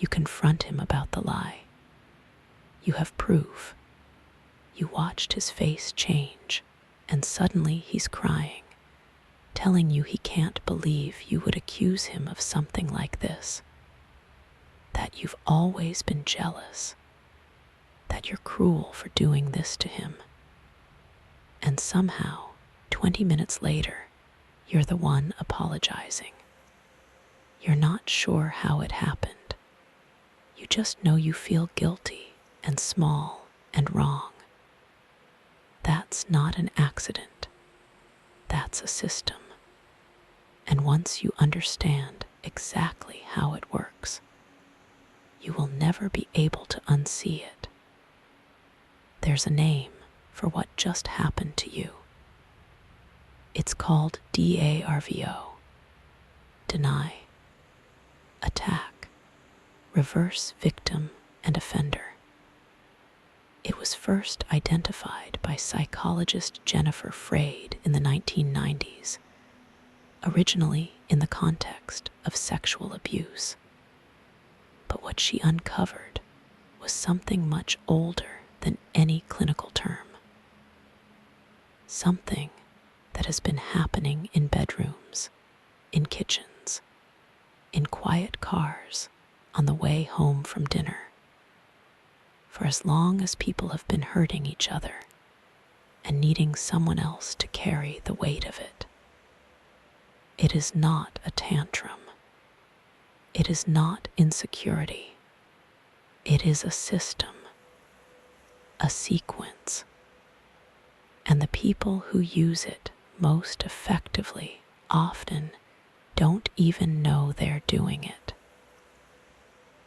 You confront him about the lie. You have proof. You watched his face change, and suddenly he's crying, telling you he can't believe you would accuse him of something like this, that you've always been jealous, that you're cruel for doing this to him. And somehow, 20 minutes later, you're the one apologizing. You're not sure how it happened. You just know you feel guilty and small and wrong. That's not an accident. That's a system. And once you understand exactly how it works, you will never be able to unsee it. There's a name for what just happened to you. It's called DARVO. Deny, attack, reverse victim and offender. It was first identified by psychologist Jennifer Freyd in the 1990s, originally in the context of sexual abuse. But what she uncovered was something much older than any clinical term. Something that has been happening in bedrooms, in kitchens, in quiet cars, on the way home from dinner. For as long as people have been hurting each other and needing someone else to carry the weight of it. It is not a tantrum. It is not insecurity. It is a system, a sequence. And the people who use it most effectively often don't even know they're doing it,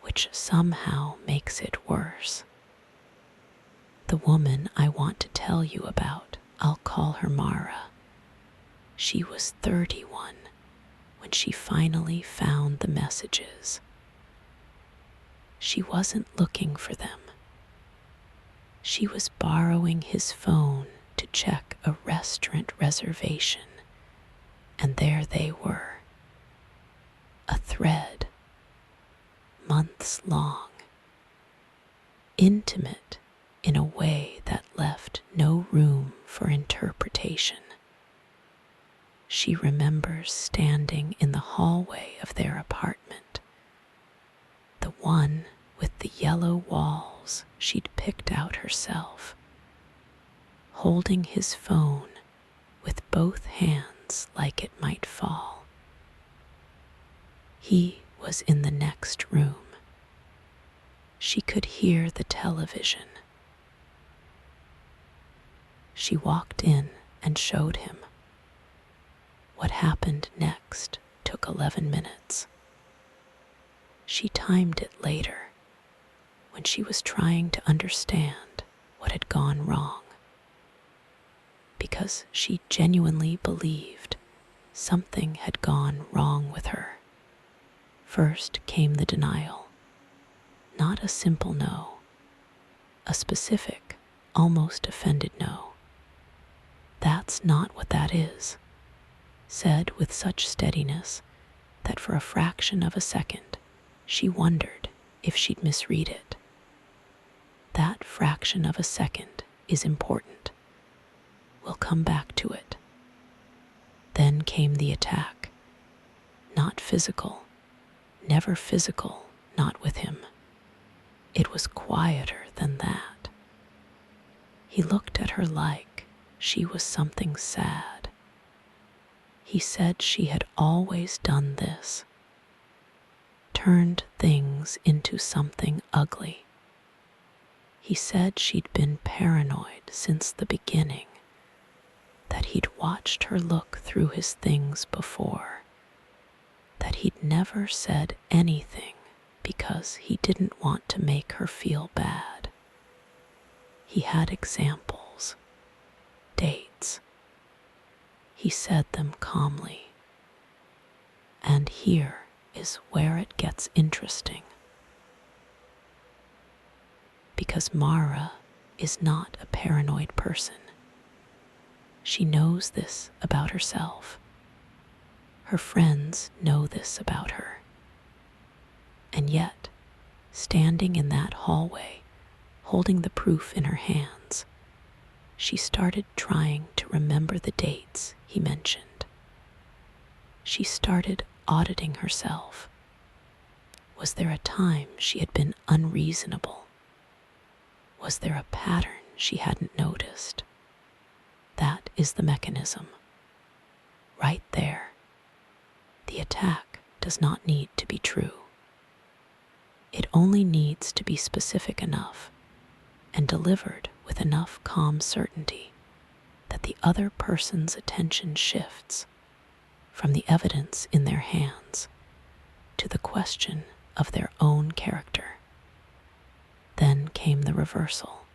which somehow makes it worse. The woman I want to tell you about, I'll call her Mara. She was 31 when she finally found the messages. She wasn't looking for them. She was borrowing his phone to check a restaurant reservation, and there they were. A thread, months long, intimate in a way that left no room for interpretation. She remembers standing in the hallway of their apartment, the one with the yellow walls she'd picked out herself, holding his phone with both hands like it might fall. He was in the next room. She could hear the television. She walked in and showed him. What happened next took 11 minutes. She timed it later, when she was trying to understand what had gone wrong, because she genuinely believed something had gone wrong with her. First came the denial, not a simple no, a specific, almost offended no. That's not what that is, said with such steadiness that for a fraction of a second she wondered if she'd misread it. That fraction of a second is important. We'll come back to it. Then came the attack. Not physical, never physical, not with him. It was quieter than that. He looked at her like she was something sad. He said she had always done this, turned things into something ugly. He said she'd been paranoid since the beginning, that he'd watched her look through his things before, that he'd never said anything because he didn't want to make her feel bad. He had examples, dates. He said them calmly. And here is where it gets interesting. Because Mara is not a paranoid person. She knows this about herself. Her friends know this about her. And yet, Standing in that hallway, holding the proof in her hands, she started trying to remember the dates he mentioned. She started auditing herself. Was there a time she had been unreasonable? Was there a pattern she hadn't noticed? That is the mechanism. Right there. The attack does not need to be true. It only needs to be specific enough and delivered with enough calm certainty that the other person's attention shifts from the evidence in their hands to the question of their own character. Then came the reversal.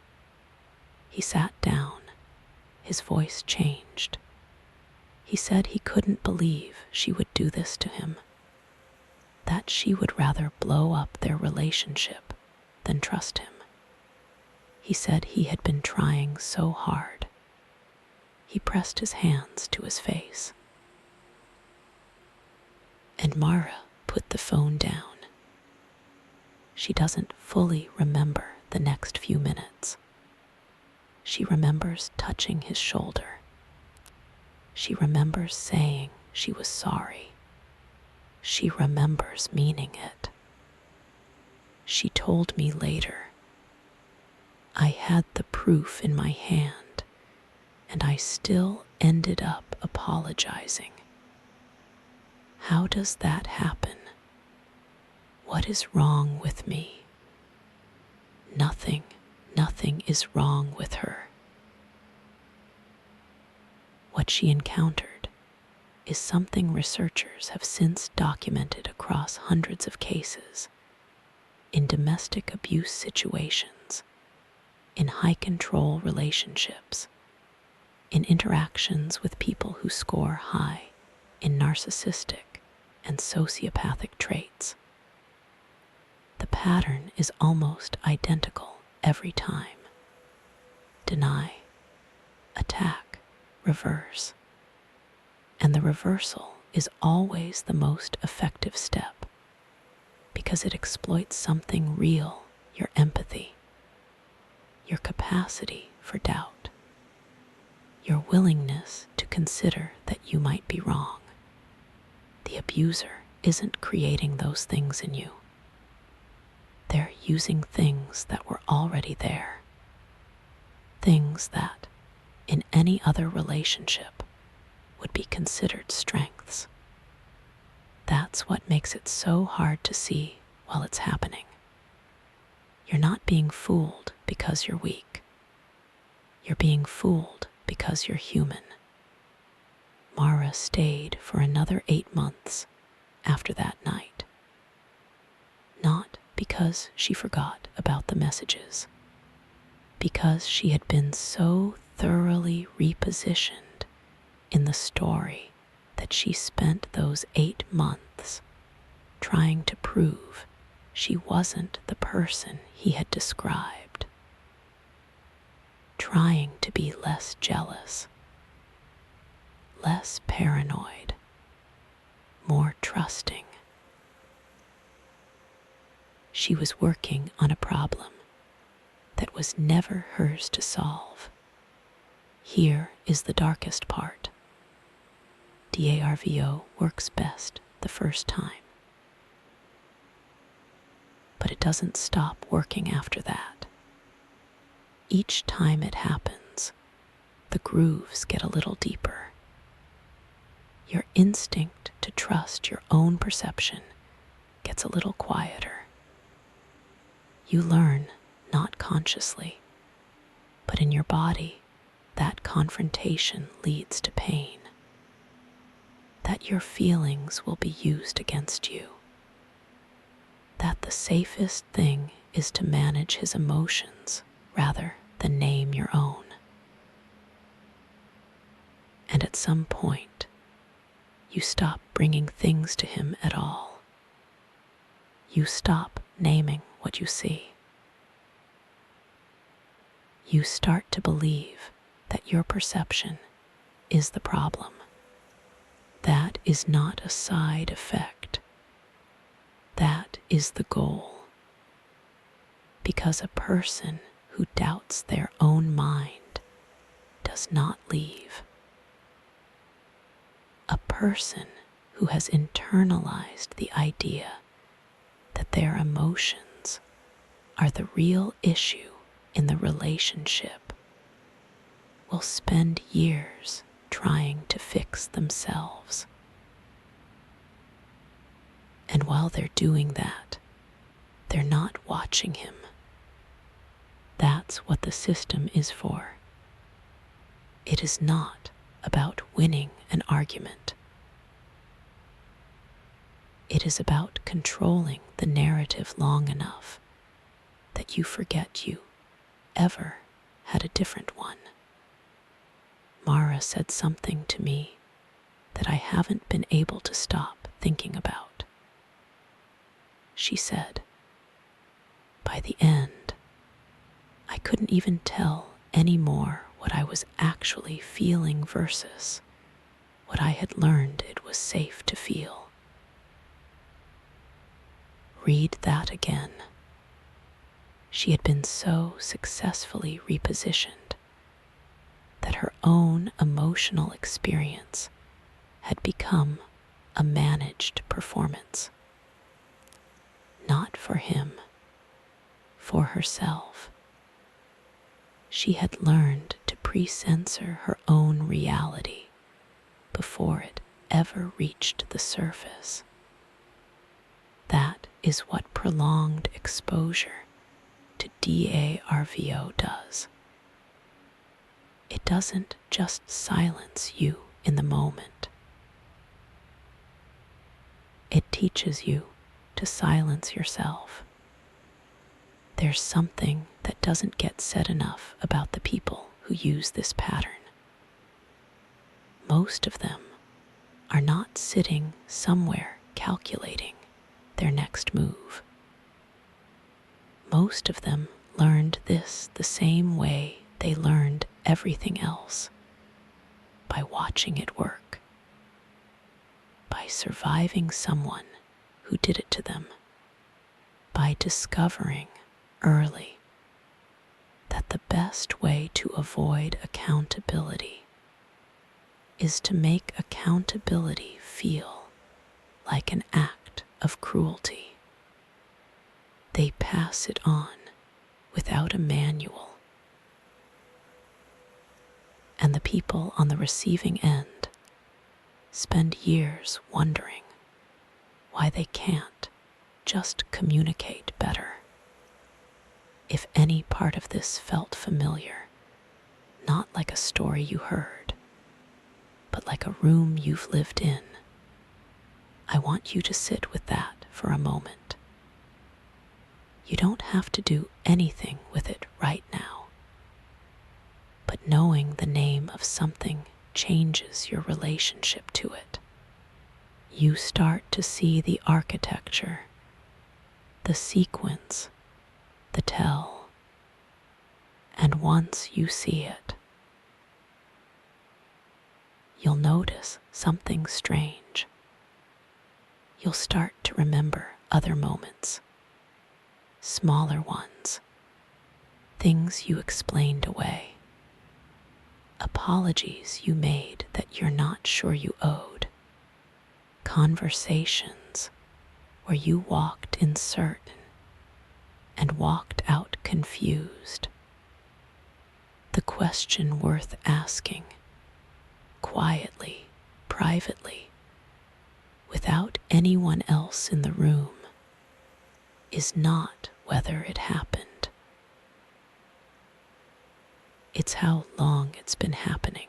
He sat down. His voice changed. He said he couldn't believe she would do this to him, that she would rather blow up their relationship than trust him. He said he had been trying so hard. He pressed his hands to his face. And Mara put the phone down. She doesn't fully remember the next few minutes. She remembers touching his shoulder. She remembers saying she was sorry. She remembers meaning it. She told me later, I had the proof in my hand, and I still ended up apologizing. How does that happen? What is wrong with me? Nothing is wrong with her. What she encountered is something researchers have since documented across hundreds of cases, in domestic abuse situations, in high-control relationships, in interactions with people who score high in narcissistic and sociopathic traits. The pattern is almost identical every time. Deny, attack, reverse. And the reversal is always the most effective step because it exploits something real, your empathy, your capacity for doubt, your willingness to consider that you might be wrong. The abuser isn't creating those things in you. They're using things that were already there. Things that, in any other relationship, would be considered strengths. That's what makes it so hard to see while it's happening. You're not being fooled because you're weak. You're being fooled because you're human. Mara stayed for another 8 months after that night. Not because she forgot about the messages, because she had been so thoroughly repositioned in the story that she spent those 8 months trying to prove she wasn't the person he had described, trying to be less jealous, less paranoid, more trusting. She was working on a problem that was never hers to solve. Here is the darkest part. DARVO works best the first time. But it doesn't stop working after that. Each time it happens, the grooves get a little deeper. Your instinct to trust your own perception gets a little quieter. You learn, not consciously, but in your body, that confrontation leads to pain. That your feelings will be used against you. That the safest thing is to manage his emotions rather than name your own. And at some point, you stop bringing things to him at all. You stop naming what you see. You start to believe that your perception is the problem. That is not a side effect. That is the goal. because a person who doubts their own mind does not leave. A person who has internalized the idea that their emotions are the real issue in the relationship will spend years trying to fix themselves. And while they're doing that, they're not watching him. That's what the system is for. It is not about winning an argument. It is about controlling the narrative long enough that you forget you ever had a different one. Mara said something to me that I haven't been able to stop thinking about. She said, by the end, I couldn't even tell anymore what I was actually feeling versus what I had learned it was safe to feel. Read that again. She had been so successfully repositioned that her own emotional experience had become a managed performance. Not for him, for herself. She had learned to pre-censor her own reality before it ever reached the surface. That is what prolonged exposure to DARVO does. It doesn't just silence you in the moment. It teaches you to silence yourself. There's something that doesn't get said enough about the people who use this pattern. Most of them are not sitting somewhere calculating their next move. Most of them learned this the same way they learned everything else, by watching it work, by surviving someone who did it to them, by discovering early that the best way to avoid accountability is to make accountability feel like an act of cruelty. They pass it on without a manual. And the people on the receiving end spend years wondering why they can't just communicate better. If any part of this felt familiar, not like a story you heard, but like a room you've lived in, I want you to sit with that for a moment. You don't have to do anything with it right now, but knowing the name of something changes your relationship to it. You start to see the architecture, the sequence, the tell, and once you see it, you'll notice something strange. You'll start to remember other moments, smaller ones, things you explained away, apologies you made that you're not sure you owed, conversations where you walked uncertain and walked out confused. The question worth asking, quietly, privately, without anyone else in the room, is not whether it happened. It's how long it's been happening.